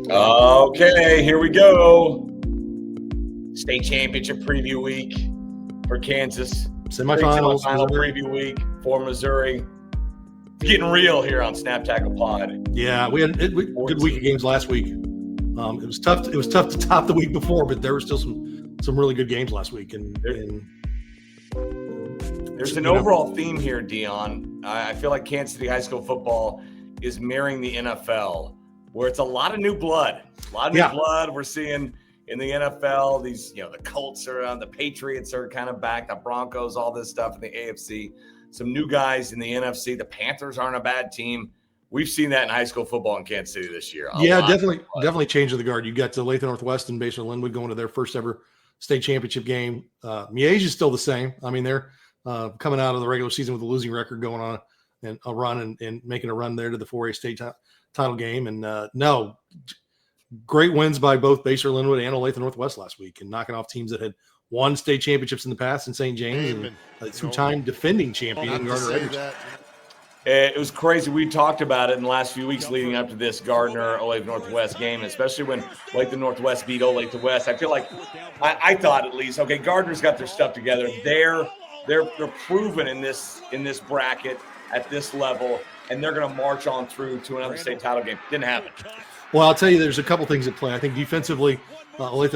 Okay, here we go. State championship preview week for Kansas. Semifinals. Semifinal preview week for Missouri. It's getting real here on Snap Tackle Pod. Yeah, we had a good week of games last week. It was tough. It was tough to top the week before, but there were still some really good games last week. And there's an overall theme here, Dion. I feel like Kansas City high school football is mirroring the NFL, where it's a lot of new blood. A lot of new blood we're seeing in the NFL. These, the Colts are on, the Patriots are kind of back, the Broncos, all this stuff in the AFC. Some new guys in the NFC. The Panthers aren't a bad team. We've seen that in high school football in Kansas City this year. Definitely change of the guard. You got to Lathan Northwest and Basin Linwood going to their first ever state championship game. Miege is still the same. I mean, they're coming out of the regular season with a losing record, going on and a run and making a run there to the 4A state title game. And great wins by both Baser Linwood and Olathe Northwest last week, and knocking off teams that had won state championships in the past in St. James and a two-time defending champion Gardner Edgerton. It was crazy. We talked about it in the last few weeks leading up to this Gardner-Olathe Northwest game, especially when Olathe Northwest beat Olathe West. I feel like I thought at least, okay, Gardner's got their stuff together. They're proven in this bracket at this level, and they're going to march on through to another state title game. Didn't happen. Well, I'll tell you, there's a couple things at play. I think defensively, Olathe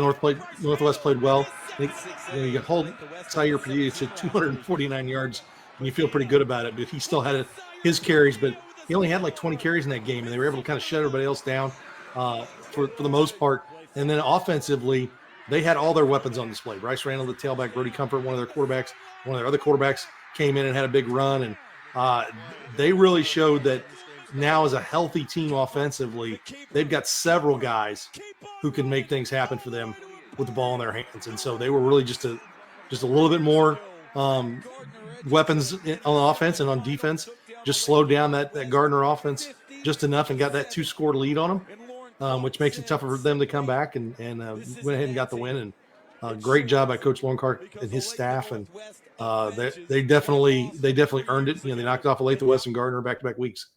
Northwest played well. I think you can hold Zaire Padilla to 249 yards, and you feel pretty good about it. But he still had his carries, but he only had like 20 carries in that game, and they were able to kind of shut everybody else down for the most part. And then offensively, they had all their weapons on display. Bryce Randall, the tailback, Brody Comfort, one of their other quarterbacks, came in and had a big run, and they really showed that now as a healthy team offensively, they've got several guys who can make things happen for them with the ball in their hands. And so they were really just a little bit more weapons on offense, and on defense just slowed down that Gardner offense just enough and got that 2-score lead on them, which makes it tougher for them to come back and went ahead and got the win. And great job by Coach Loncart and his staff. And they definitely earned it. They knocked off Olathe West and Gardner back-to-back weeks.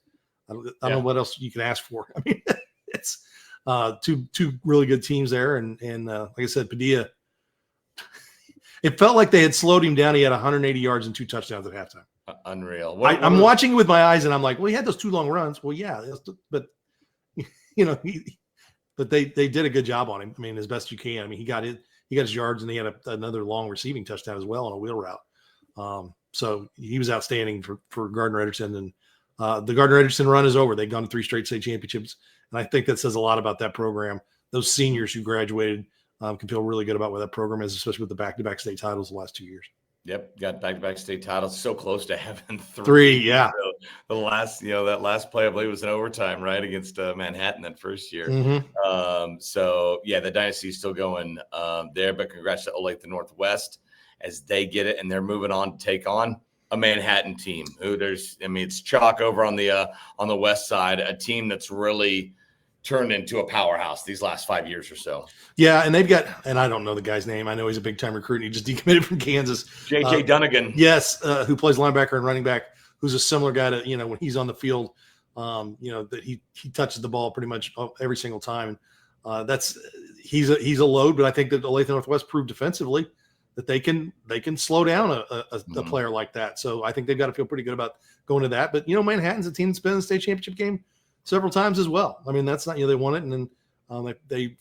I don't know what else you can ask for. I mean, it's two really good teams there. And like I said, Padilla, it felt like they had slowed him down. He had 180 yards and 2 touchdowns at halftime. Unreal. I'm watching with my eyes, and I'm like, well, he had those 2 long runs. Well, yeah, but but they did a good job on him. I mean, as best you can. I mean, he got his yards, and he had another long receiving touchdown as well on a wheel route. So he was outstanding for Gardner Edgerton. And the Gardner Edgerton run is over. They've gone to 3 straight state championships, and I think that says a lot about that program. Those seniors who graduated can feel really good about where that program is, especially with the back-to-back state titles the last 2 years. Yep, got back-to-back state titles. So close to having 3. Yeah, so the last, that last play I believe was in overtime, right, against Manhattan that first year. Mm-hmm. So yeah, the dynasty is still going there. But congrats to Olathe Northwest as they get it, and they're moving on to take on a Manhattan team who it's chalk over on the west side, a team that's really turned into a powerhouse these last 5 years or so. Yeah, and they've got, and I don't know the guy's name. I know he's a big-time recruit, and he just decommitted from Kansas. J.J. Dunnigan. Yes, who plays linebacker and running back, who's a similar guy to, when he's on the field, that he touches the ball pretty much every single time. He's a load, but I think that Olathe Northwest proved defensively that they can slow down a player like that. So I think they've got to feel pretty good about going to that. But, Manhattan's a team that's been in the state championship game several times as well. I mean, that's not, they won it, and then they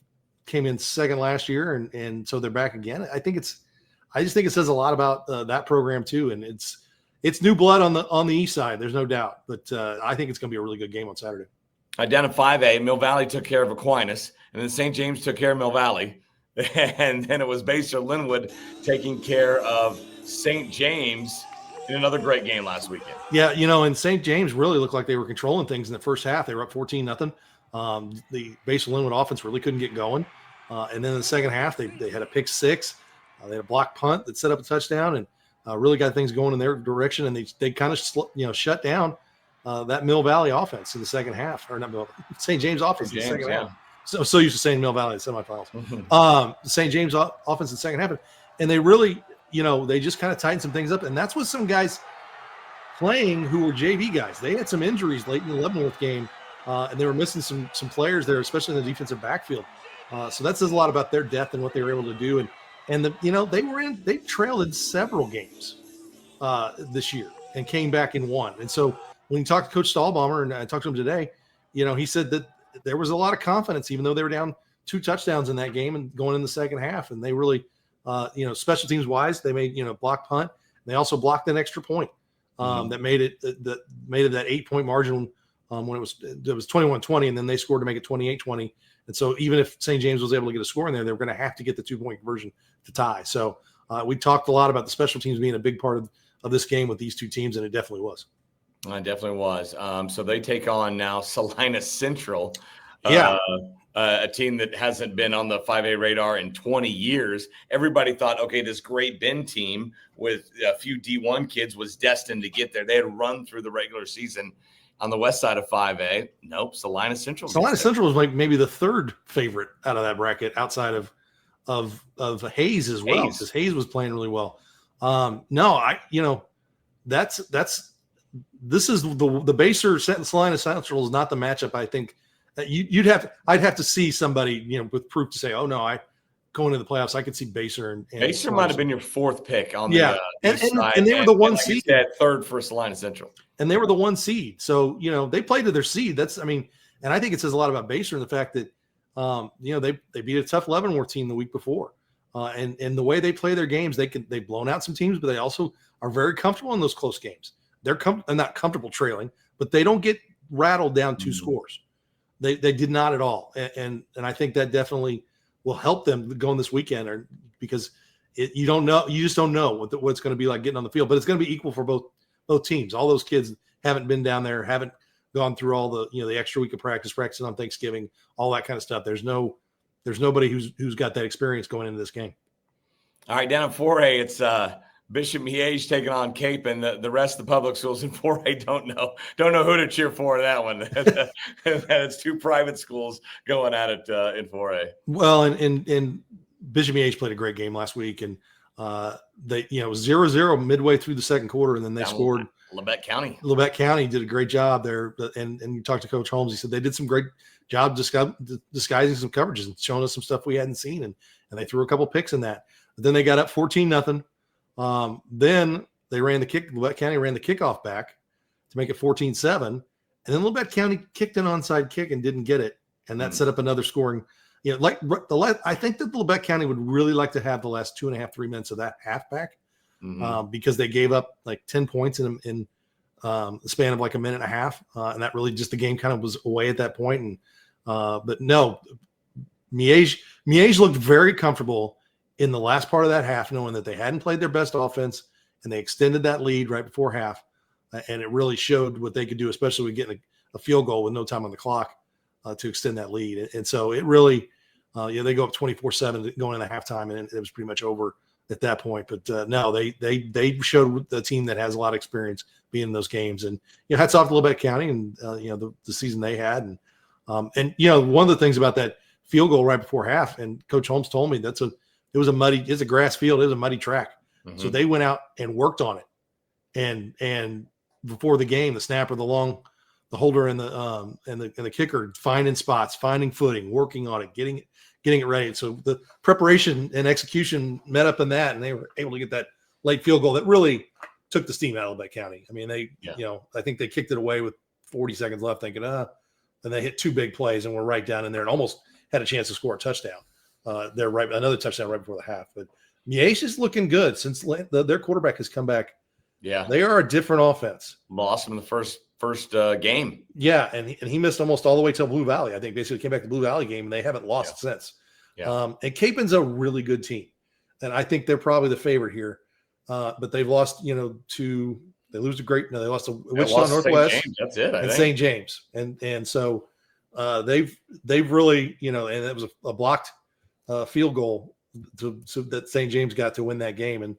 came in second last year, and so they're back again. I just think it says a lot about that program too, and it's new blood on the east side. There's no doubt, but I think it's going to be a really good game on Saturday. Down in 5A, Mill Valley took care of Aquinas, and then St. James took care of Mill Valley, and then it was Baser Linwood taking care of St. James in another great game last weekend. Yeah, and St. James really looked like they were controlling things in the first half. They were up 14-0. The Basin Linwood offense really couldn't get going. And then in the second half, they had a pick 6. They had a block punt that set up a touchdown and really got things going in their direction. And they kind of shut down that Mill Valley offense in the second half, or not St. James offense in the second half. So used to saying Mill Valley in semifinals. St. James offense in the second half, and they really. They just kind of tightened some things up. And that's what some guys playing who were JV guys. They had some injuries late in the Leavenworth game and they were missing some players there, especially in the defensive backfield. So that says a lot about their depth and what they were able to do. And they trailed in several games this year and came back and won. And so when you talk to Coach Stahlbaumer, and I talked to him today, he said that there was a lot of confidence, even though they were down 2 touchdowns in that game and going in the second half. And they really, special teams wise, they made, block punt. They also blocked an extra point that made it that 8-point margin when it was 21-20, and then they scored to make it 28-20. And so even if St. James was able to get a score in there, they were going to have to get the 2-point conversion to tie. So we talked a lot about the special teams being a big part of this game with these two teams, and it definitely was. It definitely was. So they take on now Salina Central, a team that hasn't been on the 5A radar in 20 years. Everybody thought, okay, this Great Bend team with a few D1 kids was destined to get there. They had run through the regular season on the west side of 5A. Nope, Salina Central. Salina Central was like maybe the third favorite out of that bracket outside of Hayes as well, because Hayes was playing really well. This is the Baser Salina Central is not the matchup. I think that I'd have to see somebody, with proof to say, oh no, going into the playoffs, I could see Baser and Baser might have been your fourth pick on the side, and they were the one seed, third for Salina Central, and they were the 1 seed. So they played to their seed. And I think it says a lot about Baser in the fact that they beat a tough Leavenworth team the week before, and the way they play their games, they've blown out some teams, but they also are very comfortable in those close games. They're not comfortable trailing, but they don't get rattled down 2 scores. They did not at all, and I think that definitely will help them going this weekend, because you just don't know what it's going to be like getting on the field. But it's going to be equal for both teams. All those kids haven't been down there, haven't gone through all the extra week of practicing on Thanksgiving, all that kind of stuff. There's nobody who's got that experience going into this game. All right, down in 4A, it's Bishop Miege taking on Cape, and the rest of the public schools in 4A don't know who to cheer for in that one. It's 2 private schools going at it in 4A. Well, and Bishop Miege played a great game last week, and it was 0-0 midway through the second quarter, and then they scored. Labette County did a great job there, and you talked to Coach Holmes. He said they did some great job disguising some coverages and showing us some stuff we hadn't seen, and they threw a couple picks in that. But then they got up 14-0. Then they Labette County ran the kickoff back to make it 14-7. And then Labette County kicked an onside kick and didn't get it. And that set up another scoring. I think that Labette County would really like to have the last 2.5, 3 minutes of that half back, because they gave up like 10 points in the span of like a minute and a half. And that really just the game kind of was away at that point. And, but no, Miege looked very comfortable in the last part of that half, knowing that they hadn't played their best offense, and they extended that lead right before half. And it really showed what they could do, especially with getting a field goal with no time on the clock to extend that lead. And so it really, they go up 24-7 going into halftime, and it was pretty much over at that point. But no, they showed the team that has a lot of experience being in those games. And hats off to Labette County and the season they had. And one of the things about that field goal right before half, and Coach Holmes told me it's a grass field, it was a muddy track. So they went out and worked on it. And before the game, the snapper, the holder, and the kicker finding spots, finding footing, working on it, getting it ready. So the preparation and execution met up in that, and they were able to get that late field goal that really took the steam out of Labette County. I mean, I think they kicked it away with 40 seconds left, thinking, and they hit 2 big plays and were right down in there and almost had a chance to score a touchdown. Another touchdown right before the half. But Miege is looking good since their quarterback has come back. Yeah, they are a different offense. Lost him in the first game. Yeah, and he missed almost all the way till Blue Valley. I think basically came back to Blue Valley game, and they haven't lost since. Yeah. And Capen's a really good team, and I think they're probably the favorite here. But they've lost, they lost to Wichita Northwest. That's it. And St. James, and so they've really, and it was a blocked field goal so that St. James got to win that game. And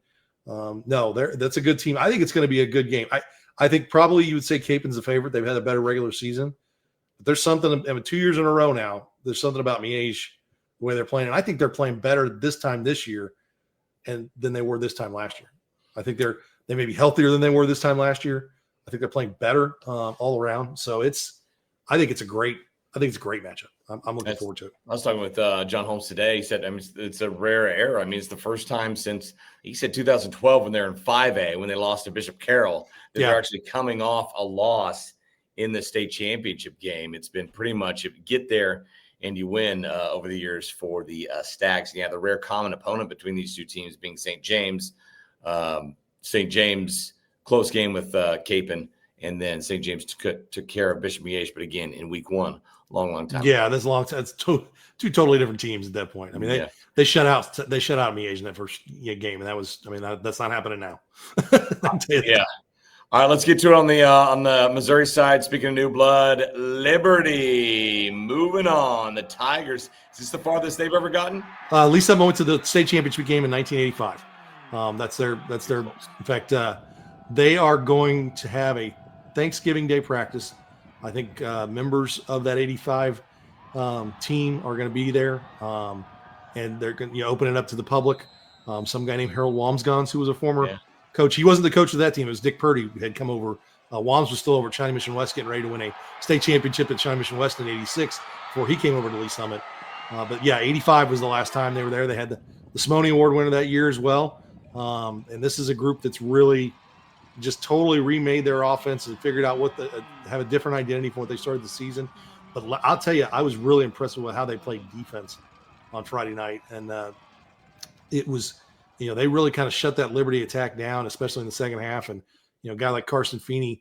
that's a good team. I think it's going to be a good game. I think probably you would say Capen's the favorite. They've had a better regular season. But there's something, 2 years in a row now, there's something about Miege, the way they're playing. And I think they're playing better this year than they were this time last year. I think they may be healthier than they were this time last year. I think they're playing better all around. So I think it's a great matchup. I'm looking forward to it. I was talking with John Holmes today. He said, I mean, it's a rare era. I mean, it's the first time since, he said 2012 when they're in 5A, when they lost to Bishop Carroll, that they're actually coming off a loss in the state championship game. It's been pretty much, if you get there and you win over the years for the Stags. Yeah, the rare common opponent between these two teams being St. James. St. James, close game with Capon. And then St. James took care of Bishop Miege, but again, in week one, long time. Yeah, that's a long time. It's two totally different teams at that point. I mean, they shut out Miege in that first game, and that's not happening now. Yeah. All right, let's get to it on the Missouri side. Speaking of new blood, Liberty moving on. The Tigers. Is this the farthest they've ever gotten? Lee Summit went to the state championship game in 1985. That's their. In fact, they are going to have a Thanksgiving Day practice. I think members of that 85 team are going to be there, and they're going to open it up to the public. Some guy named Harold Wamsgans, who was a former coach. He wasn't the coach of that team. It was Dick Purdy who had come over. Wams was still over at Shawnee Mission West, getting ready to win a state championship at Shawnee Mission West in '86 before he came over to Lee Summit. But yeah, 85 was the last time they were there. They had the Simone Award winner that year as well. And this is a group that's really just totally remade their offense and figured out have a different identity from what they started the season. But I'll tell you, I was really impressed with how they played defense on Friday night. And it was, they really kind of shut that Liberty attack down, especially in the second half. And, a guy like Carson Feeney,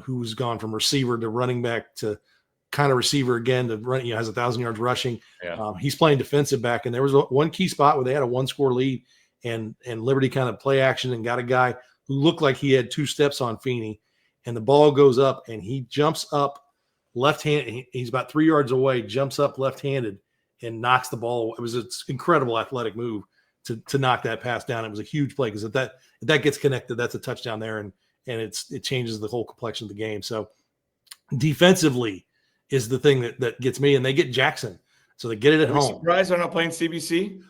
who's gone from receiver to running back to kind of receiver again to run, has 1,000 yards rushing. Yeah. He's playing defensive back. And there was one key spot where they had a 1-score lead and Liberty kind of play action and got a guy who looked like he had 2 steps on Feeney, and the ball goes up and he jumps up left-handed. He's about 3 yards away, jumps up left-handed and knocks the ball. It was an incredible athletic move to knock that pass down. It was a huge play because if that gets connected, that's a touchdown there, and it changes the whole complexion of the game. So defensively is the thing that gets me, and they get Jackson. So they get it at home. Surprised they're not playing CBC?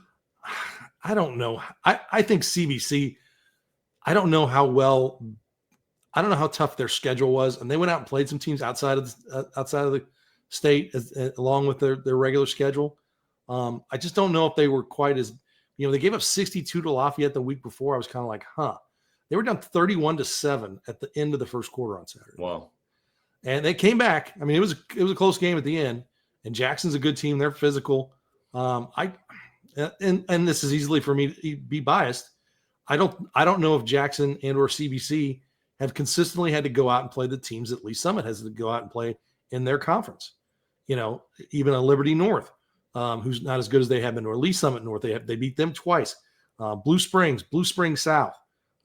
I don't know. I think CBC, I don't know how tough their schedule was. And they went out and played some teams outside of the state along with their regular schedule. I just don't know if they were quite as, they gave up 62 to Lafayette the week before. I was kind of like, they were down 31-7 at the end of the first quarter on Saturday. Wow. And they came back. I mean, it was a close game at the end, and Jackson's a good team. They're physical. And this is easily for me to be biased. I don't know if Jackson and or CBC have consistently had to go out and play the teams that Lee Summit has to go out and play in their conference. Even a Liberty North, who's not as good as they have been, or Lee Summit North. They beat them twice. Blue Springs South.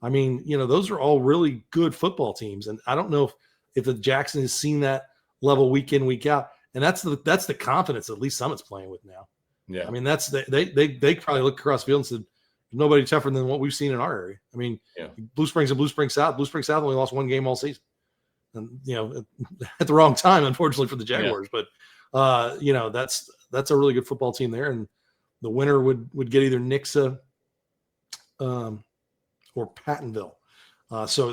I mean, those are all really good football teams, and I don't know if the Jackson has seen that level week in, week out, and that's the confidence that Lee Summit's playing with now. Yeah, I mean they probably look across the field and said, nobody tougher than what we've seen in our area. I mean, Blue Springs and Blue Springs South. Blue Springs South only lost 1 game all season, and at the wrong time, unfortunately for the Jaguars. Yeah. But that's a really good football team there, and the winner would get either Nixa or Pattonville. So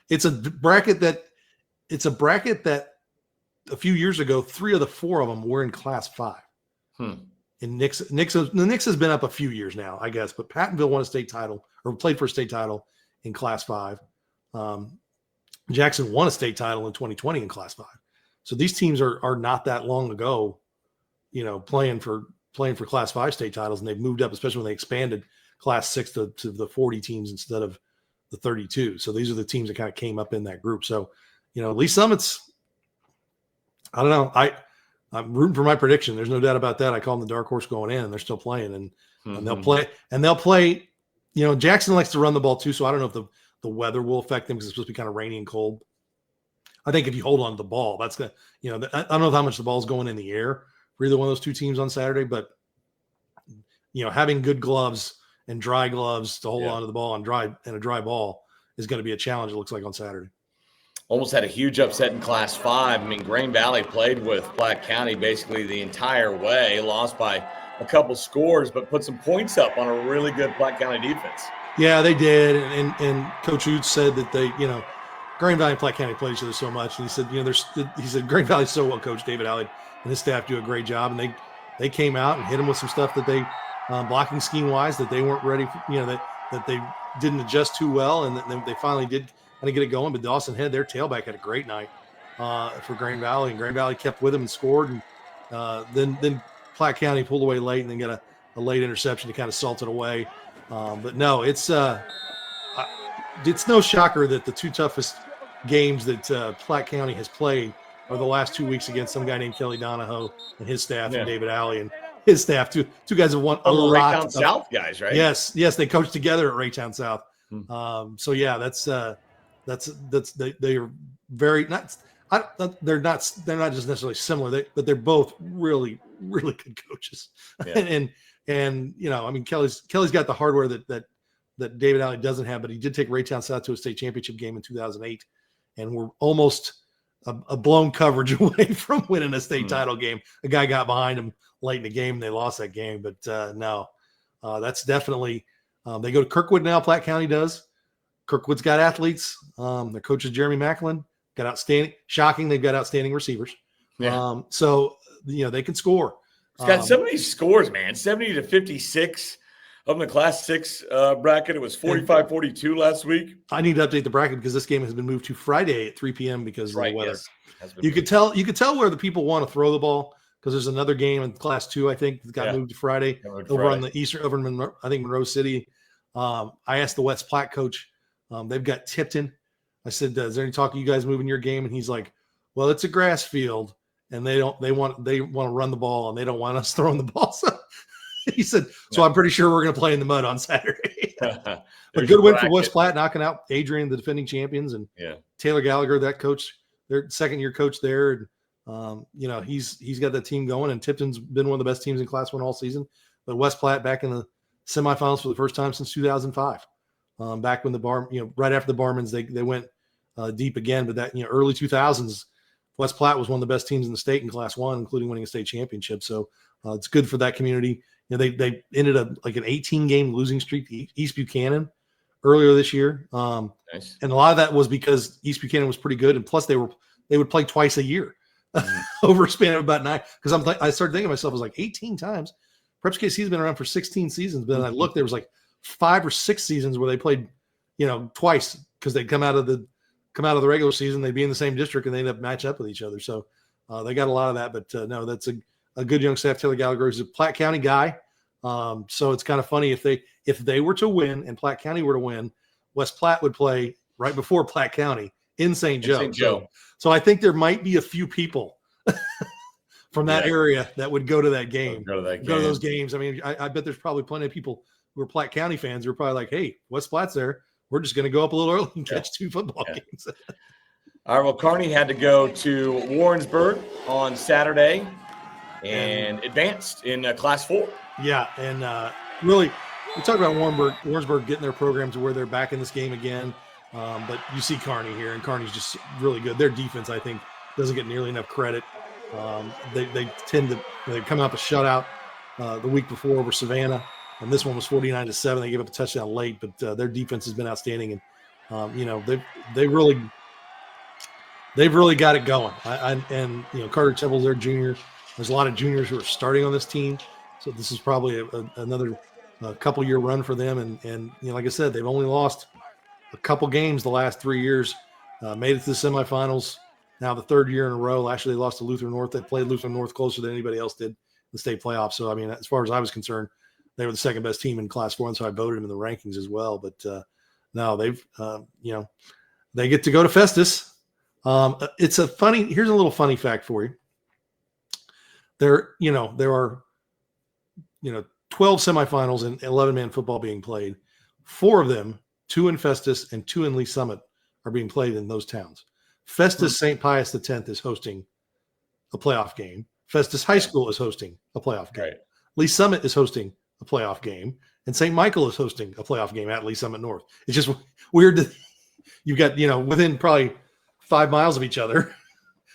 it's a bracket that a few years ago 3 of the 4 of them were in Class 5. And Nick's been up a few years now, I guess, but Pattonville won a state title or played for a state title in Class 5. Jackson won a state title in 2020 in Class 5. So these teams are not that long ago, playing for Class 5 state titles, and they've moved up, especially when they expanded Class 6 to the 40 teams instead of the 32. So these are the teams that kind of came up in that group. So, Lee Summit's, I don't know. I'm rooting for my prediction. There's no doubt about that. I call them the dark horse going in, and they're still playing, and they'll play. Jackson likes to run the ball too, so I don't know if the weather will affect them because it's supposed to be kind of rainy and cold. I think if you hold on to the ball, that's gonna. I don't know how much the ball's going in the air for either one of those two teams on Saturday, but having good gloves and dry gloves to hold on to the ball and a dry ball is going to be a challenge. It looks like on Saturday. Almost had a huge upset in Class 5. I mean, Green Valley played with Platte County basically the entire way, lost by a couple scores, but put some points up on a really good Platte County defense. Yeah, they did. And Coach Oots said that Green Valley and Platte County played each other so much, and he said, he said Green Valley's so well coached. David Alley and his staff do a great job, and they came out and hit him with some stuff that they blocking scheme wise that they weren't ready for, that they didn't adjust too well, and they finally did kind of get it going. But Dawson Head, their tailback, had a great night for Green Valley, and Green Valley kept with him and scored, and then Platte County pulled away late and then got a late interception to kind of salt it away. But no, it's no shocker that the two toughest games that Platte County has played are the last 2 weeks against some guy named Kelly Donahoe and his staff, and David Alley and his staff. Two guys have won a lot. Raytown South guys, right? Yes, they coached together at Raytown South. So yeah, they are very they're not just necessarily similar, but they're both really, really good coaches. Yeah. and I mean, Kelly's got the hardware that David Alley doesn't have, but he did take Raytown South to a state championship game in 2008, and we're almost a blown coverage away from winning a state title game. A guy got behind him late in the game, and they lost that game. But no, that's definitely they go to Kirkwood now. Platte County does. Kirkwood's got athletes. Their coach is Jeremy Macklin. Got outstanding. Shocking, they've got outstanding receivers. Yeah. So they can score. It's got so many scores, man. 70-56 of the Class 6 bracket. It was 45-42 last week. I need to update the bracket because this game has been moved to Friday at 3 p.m. because of the weather. Yes. You could tell where the people want to throw the ball because there's another game in Class 2, I think, that got moved to Friday over on the eastern, over in Monroe, I think Monroe City. I asked the West Platte coach. They've got Tipton. I said, "Is there any talk of you guys moving your game?" And he's like, "Well, it's a grass field, and they want to run the ball, and they don't want us throwing the ball." So he said, "So I'm pretty sure we're going to play in the mud on Saturday." But good win for West Platte, knocking out Adrian, the defending champions, and Taylor Gallagher, that coach, their second-year coach there. And he's got that team going. And Tipton's been one of the best teams in Class 1 all season. But West Platte back in the semifinals for the first time since 2005. Back when right after the Barmans, they went deep again. But that early 2000s, West Platte was one of the best teams in the state in Class 1, including winning a state championship. So it's good for that community. They ended up like an 18-game losing streak to East Buchanan earlier this year. Nice. And a lot of that was because East Buchanan was pretty good, and plus they would play twice a year over a span of about 9. Because I started thinking to myself, I was like 18 times. Preps KC's been around for 16 seasons, but then I looked, there was like 5 or 6 seasons where they played, twice because they'd come out of the regular season, they'd be in the same district, and they'd end up match up with each other. So they got a lot of that. But no, that's a good young staff. Taylor Gallagher is a Platte County guy. So it's kind of funny if they were to win and Platte County were to win, West Platte would play right before Platte County in St. Joe. So I think there might be a few people from that area that would go to that game. Go to those games. I mean, I bet there's probably plenty of people who are Platte County fans who are probably like, "Hey, West Platte's there. We're just going to go up a little early and catch 2 football games." All right. Well, Kearney had to go to Warrensburg on Saturday and advanced in Class 4. Yeah, and really, we talked about Warrensburg getting their program to where they're back in this game again. But you see Kearney here, and Kearney's just really good. Their defense, I think, doesn't get nearly enough credit. They tend to come out the shutout the week before over Savannah, and this one was 49-7. They gave up a touchdown late, but their defense has been outstanding, and they've really got it going. And Carter Temple's their junior. There's a lot of juniors who are starting on this team. So this is probably another couple-year run for them. And like I said, they've only lost a couple games the last 3 years, made it to the semifinals. Now the 3rd year in a row. Last year they lost to Lutheran North. They played Lutheran North closer than anybody else did in the state playoffs. So, I mean, as far as I was concerned, they were the second best team in Class 4, and so I voted them in the rankings as well. But no, they've, they get to go to Festus. Here's a little funny fact for you. There are 12 semifinals and 11-man football being played. 4 of them, 2 in Festus and 2 in Lee Summit, are being played in those towns. Festus St. Pius X is hosting a playoff game. Festus High School is hosting a playoff game. Right. Lee Summit is hosting a playoff game. And St. Michael is hosting a playoff game at Lee Summit North. It's just weird that you've got, within probably 5 miles of each other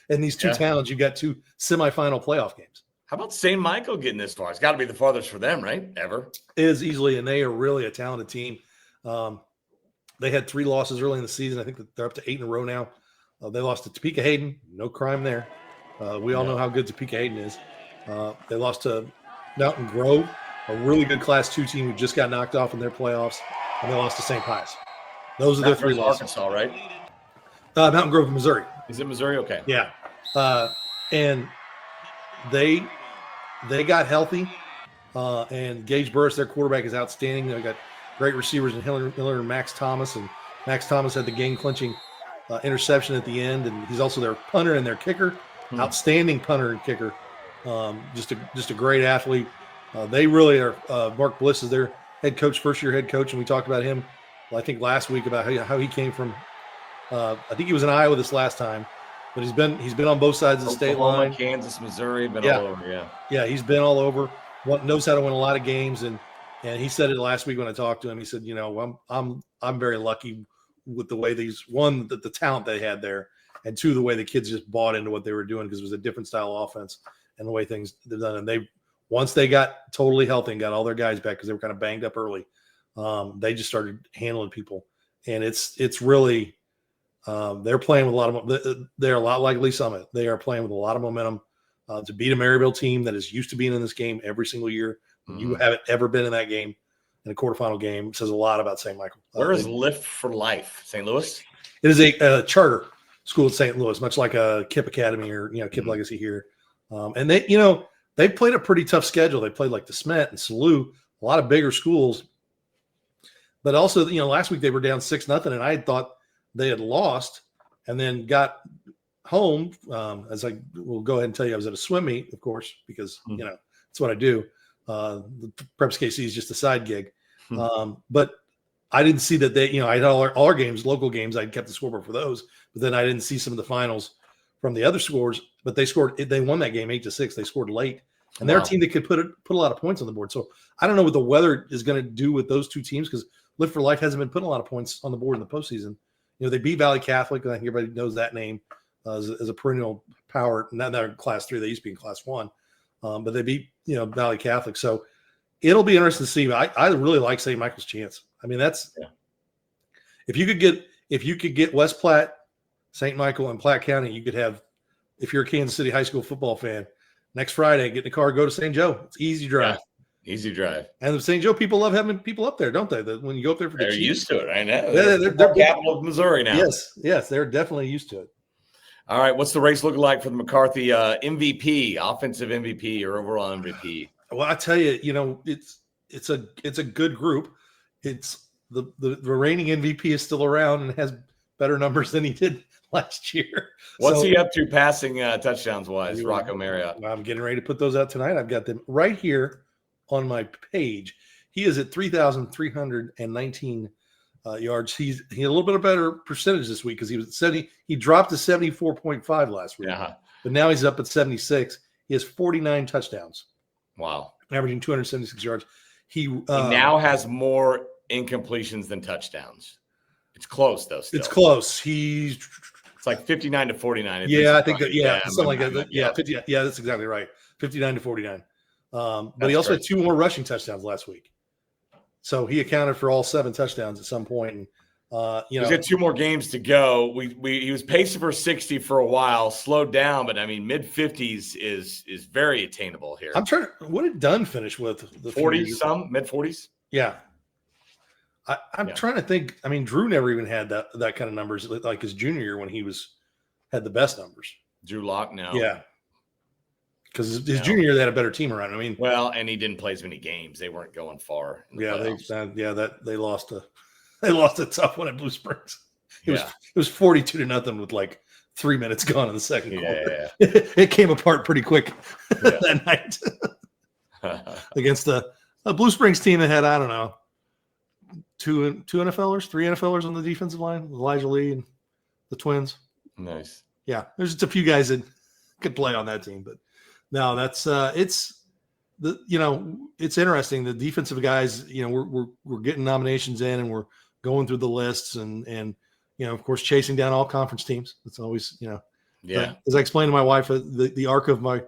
in these 2 towns, you've got 2 semifinal playoff games. How about St. Michael getting this far? It's got to be the farthest for them, right? Ever. It is easily, and they are really a talented team. They had 3 losses early in the season. I think that they're up to 8 in a row now. They lost to Topeka Hayden. No crime there. We all know how good Topeka Hayden is. They lost to Mountain Grove, a really good Class 2 team who just got knocked off in their playoffs, and they lost to St. Pius. Those are their 3 losses. Arkansas, right? Mountain Grove, Missouri. Is it Missouri? Okay. Yeah. And they got healthy, and Gage Burris, their quarterback, is outstanding. They got great receivers in Hiller and Max Thomas, and Max Thomas had the game-clinching interception at the end, and he's also their punter and their kicker. Outstanding punter and kicker. Just a great athlete. They really are. Mark Bliss is their head coach, first-year head coach, and we talked about him, I think, last week about how he came from. I think he was in Iowa this last time, but he's been on both sides of the state line. Kansas, Missouri, all over. Yeah, he's been all over. Knows how to win a lot of games, and he said it last week when I talked to him. He said, I'm very lucky with the way the talent they had there, and 2, the way the kids just bought into what they were doing, because it was a different style of offense and the way things they're done. And once they got totally healthy and got all their guys back, because they were kind of banged up early, they just started handling people, and it's really they're playing with a lot of. They're a lot like Lee Summit. They are playing with a lot of momentum to beat a Maryville team that is used to being in this game every single year. You haven't ever been in that game, in a quarterfinal game. It says a lot about St. Michael. Where is Lift for Life? St. Louis? It is a charter school in St. Louis, much like a KIPP Academy or KIPP Legacy here. And they played a pretty tough schedule. They played like DeSmet and Salut, a lot of bigger schools. But also, last week they were down 6-0, and I had thought they had lost, and then got home. As I will go ahead and tell you, I was at a swim meet, of course, because that's what I do. The Preps KC is just a side gig. But I didn't see that they, I had all our games, local games. I kept the scoreboard for those, but then I didn't see some of the finals from the other scores. But they won that game 8-6. They scored late, and they're a team that could put a lot of points on the board. So I don't know what the weather is going to do with those 2 teams, because Lift for Life hasn't been putting a lot of points on the board in the postseason. They beat Valley Catholic. I think everybody knows that name as a perennial power. Not in Class 3; they used to be in Class 1, but they beat Valley Catholic. So it'll be interesting to see. I really like St. Michael's chance. I mean, if you could get West Platte, St. Michael, and Platte County, you could have. If you're a Kansas City high school football fan, next Friday, get in the car, go to St. Joe. It's easy drive. Yeah, easy drive. And the St. Joe people love having people up there, don't they? When you go up there for the they're Chiefs. Used to it. I know. They're capital of Missouri now. Yes, they're definitely used to it. All right, what's the race looking like for the McCarthy MVP, offensive MVP or overall MVP? Well, I tell you, it's a good group. It's the reigning MVP is still around and has better numbers than he did last year. What's he up to passing touchdowns wise, Rocco Marriott? I'm getting ready to put those out tonight. I've got them right here on my page. He is at 3,319 yards. He had a little bit of better percentage this week, because he was at 70. He dropped to 74.5 last week, but now he's up at 76. He has 49 touchdowns. Wow, averaging 276 yards. He now has more incompletions than touchdowns. It's close though. Still. It's close. It's like 59 to 49. I think that. Yeah, something like that. Yeah, 50. Yeah, that's exactly right. 59 to 49. But he also had 2 more rushing touchdowns last week, so he accounted for all 7 touchdowns at some point. And he's got 2 more games to go. He was pacing for 60 for a while, slowed down, but I mean mid 50s is very attainable here. I'm trying to. What did Dunn finish with? The 40 some mid 40s. Yeah. I'm trying to think. I mean, Drew never even had that kind of numbers like his junior year when he had the best numbers. Drew Lock now. Yeah. Because his junior year, they had a better team around. I mean, and he didn't play as many games. They weren't going far. They lost a tough one at Blue Springs. It was 42-0 with like 3 minutes gone in the second quarter. Yeah. It came apart pretty quick that night against the Blue Springs team that had, I don't know, two NFLers, 3 NFLers on the defensive line, Elijah Lee and the Twins. Nice. Yeah, there's just a few guys that could play on that team, but no, that's it's interesting. The defensive guys, we're getting nominations in, and we're going through the lists, and of course, chasing down all conference teams. It's always as I explained to my wife, the arc of my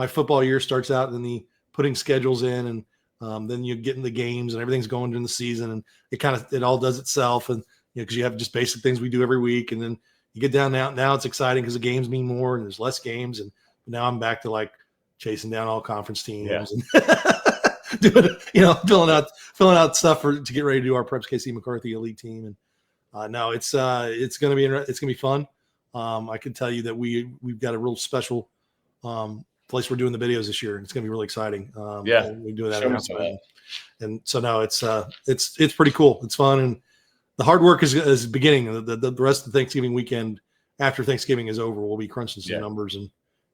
football year starts out in the putting schedules in, and then you get in the games, and everything's going during the season, and it all does itself, and because you have just basic things we do every week, and then you get down now it's exciting because the games mean more and there's less games, and now I'm back to like chasing down all conference teams and doing, filling out stuff to get ready to do our Preps KC McCarthy elite team. And no, it's gonna be fun. I can tell you that we've got a real special place we're doing the videos this year, and it's gonna be really exciting. We do that announcement, and so now it's pretty cool. It's fun, and the hard work is beginning. The rest of the Thanksgiving weekend after Thanksgiving is over, we'll be crunching some numbers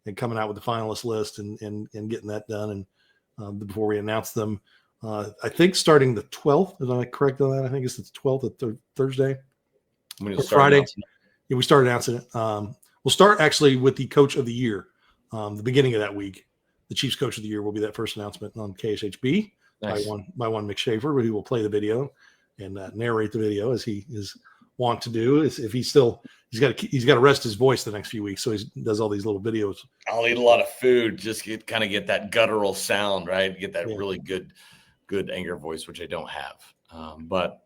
and coming out with the finalist list and getting that done. And before we announce them, I think starting the 12th, is I correct on that? I think it's the 12th of Thursday or Friday. Yeah, we start announcing it. We'll start actually with the coach of the year. The beginning of that week, the Chiefs coach of the year will be that first announcement on KSHB by one Mick Shaffer, who will play the video and narrate the video as he is wont to do. If he's got to rest his voice the next few weeks, so he does all these little videos. I'll eat a lot of food, just get that guttural sound, right? Get that really good angry voice, which I don't have. But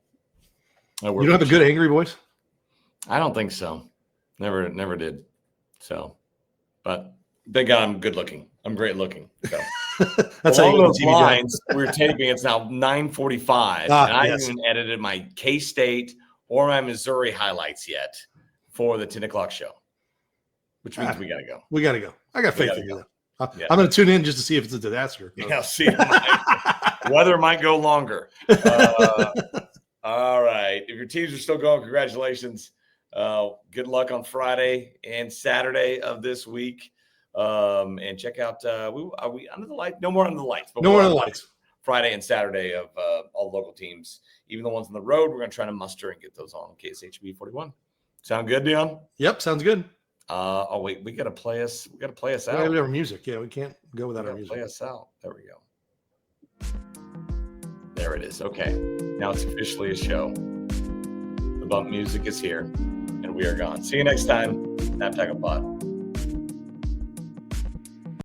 you don't have a good angry voice? I don't think so. Never did. So, but thank God I'm good looking. I'm great looking. So. That's along those lines, we're taping. It's now 9:45, and I haven't even edited my K-State or my Missouri highlights yet for the 10 o'clock show, which means we got to go. We got to go. I got faith in you. I'm going to tune in just to see if it's a disaster. Yeah, see. Weather might go longer. All right. If your teams are still going, congratulations. Good luck on Friday and Saturday of this week. And check out, are we under the light? No more under the lights. But no more under the lights. Friday and Saturday of all the local teams. Even the ones on the road, we're going to try to muster and get those on KSHB 41. Sound good, Dion? Yep, sounds good. Wait, we got to play us. We got to play us out. We have our music. Yeah, we can't go without our music. Play us out. There we go. There it is. Okay, now it's officially a show. The bump music is here, and we are gone. See you next time. Nap Tackle Pod.